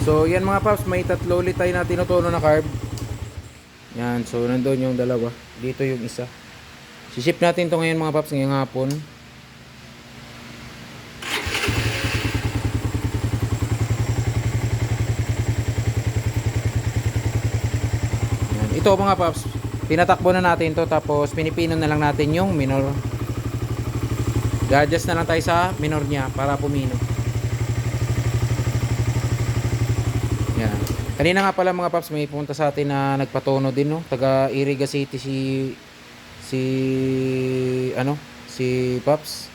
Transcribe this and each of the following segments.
So yan mga paps, may tatlo ulit tayo na tinutuno na carb. Yan, so nandun yung dalawa. Dito yung isa. Siship natin to ngayon mga paps, ngayong hapon. Yan. Ito mga paps, pinatakbo na natin to, tapos pinipino na lang natin yung minor. Ga-adjust na lang tayo sa minor niya para pumino. Yan. Kanina nga pala mga paps, may pumunta sa atin na nagpatono din, no? Taga Iriga City si Paps.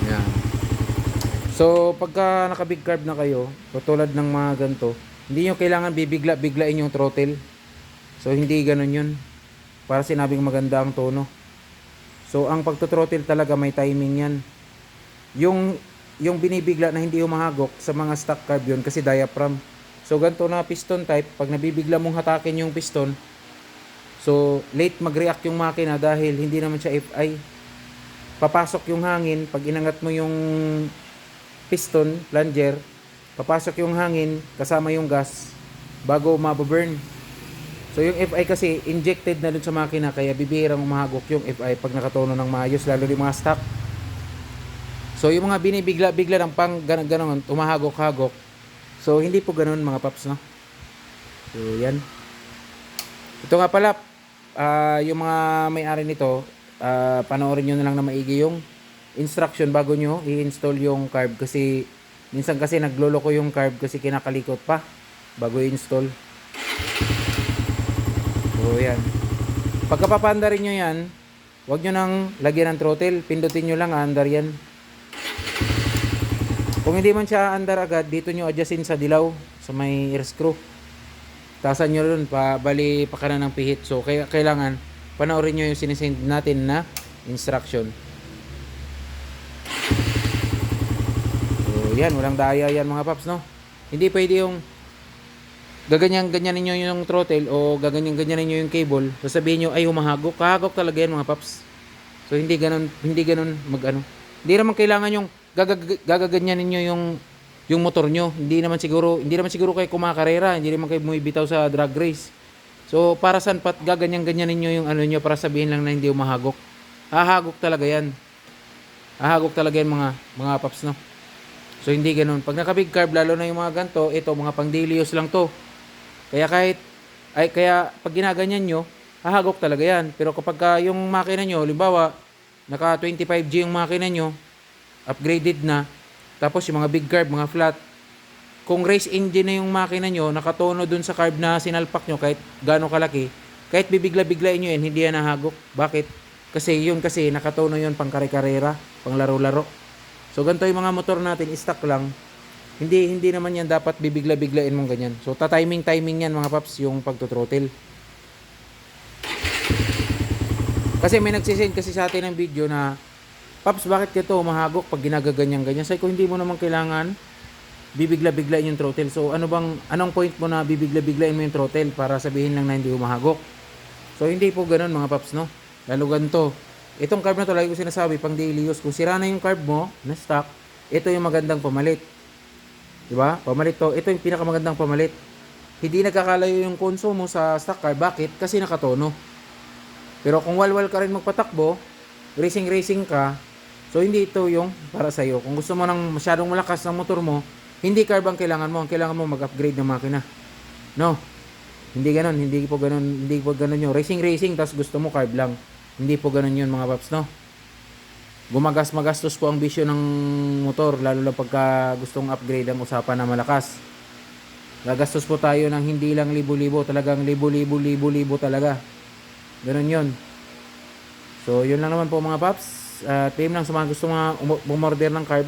Yan. So, pagka naka big carb na kayo, tulad ng mga ganito, hindi nyo kailangan bibigla-biglain yung throttle. So, hindi ganun yun. Para sinabing maganda ang tono. So, ang pagtothrottle talaga may timing yan. Yung binibigla na hindi humahagok sa mga stock carb yun kasi diaphragm. So, ganito na piston type, pag nabibigla mong hatakin yung piston, so, late mag-react yung makina dahil hindi naman siya FI. Papasok yung hangin, pag inangat mo yung piston, plunger, papasok yung hangin kasama yung gas bago mababurn. So yung FI kasi injected na dun sa makina, kaya bibihirang umahagok yung FI pag nakatono ng maayos, lalo yung mga stock. So yung mga binibigla-bigla ng pang ganon umahagok-hagok, so hindi po ganon mga paps, no? So yan. Ito nga pala, yung mga may-ari nito, panoorin nyo na lang na maigi yung instruction bago nyo i-install yung carb, kasi minsan kasi nagloloko yung carb kasi kinakalikot pa bago i-install. So yan, pagkapapanda rin nyo yan, huwag nyo nang lagyan ng throttle, pindutin nyo lang andar yan. Kung hindi man siya andar agad, dito nyo adjustin sa dilaw sa may air screw, tasan nyo rin bali pa kanan ng pihit. So kaya kailangan panoorin nyo yung sinisend natin na instruction. So yan, walang daya yan mga paps, no? Hindi pwede yung gaganyan-ganyan ninyo yung throttle o gaganyan-ganyan ninyo yung cable, sasabihin nyo ay humahagok. Kahagok talaga yan mga paps. So hindi ganun mag-ano. Hindi naman kailangan yung gagaganyan ninyo yung motor nyo. Hindi naman siguro kayo kumakarera, hindi naman kayo bumibitaw sa drag race. So para saan pat gaganyan-ganyan ninyo yung ano nyo para sabihin lang na hindi humahagok. Hahagok talaga yan. Hahagok talaga yan mga paps, no? So hindi ganun. Pag naka-big carb, lalo na yung mga ganto, ito mga pang daily use lang to. Kaya pag ginaganyan nyo, hahagok talaga yan. Pero kapag yung makina nyo, halimbawa, naka 25G yung makina nyo, upgraded na, tapos yung mga big carb, mga flat, kung race engine na yung makina nyo, nakatono dun sa carb na sinalpak nyo, kahit gano'ng kalaki, kahit bibigla-biglain nyo yan, hindi yan nahagok. Bakit? Kasi nakatono yun pang kare-karera, pang laro-laro. So ganito yung mga motor natin, stock lang. Hindi naman yan dapat bibigla-biglain mong ganyan. So timing yan mga paps, yung pagtothrottle. Kasi may nagsisend kasi sa atin ng video na, Paps, bakit ito mahagok pag ginagaganyan-ganyan? Sabi ko, hindi mo naman kailangan bibigla-biglain yung throttle. So anong point mo na bibigla-biglain mo yung throttle para sabihin lang na hindi humahagok? So hindi po ganoon mga paps, no? Lalo ganito. Itong carb na to, lagi ko sinasabi, pang daily use. Kung sira na yung carb mo na stock, ito yung magandang pamalit. Diba? Pamalit to. Ito yung pinakamagandang pamalit. Hindi nagkakalayo yung konsumo sa stock carb. Bakit? Kasi nakatono. Pero kung walwal ka rin magpatakbo, racing ka, so hindi ito yung para sa'yo. Kung gusto mo ng masyadong malakas ng motor mo, hindi carb ang kailangan mo. Ang kailangan mo mag-upgrade ng makina. No. Hindi ganoon, hindi po ganoon yung racing, tapos gusto mo carb lang. Hindi po ganoon yun mga paps, no. Magastos po ang bisyo ng motor, lalo na pagka gustong upgrade ang usapan na malakas. Gagastos po tayo ng hindi lang libo-libo, talagang libo-libo talaga. Ganoon yun. So yun lang naman po mga paps. Team lang sa mga gusto mga bumorder ng carb,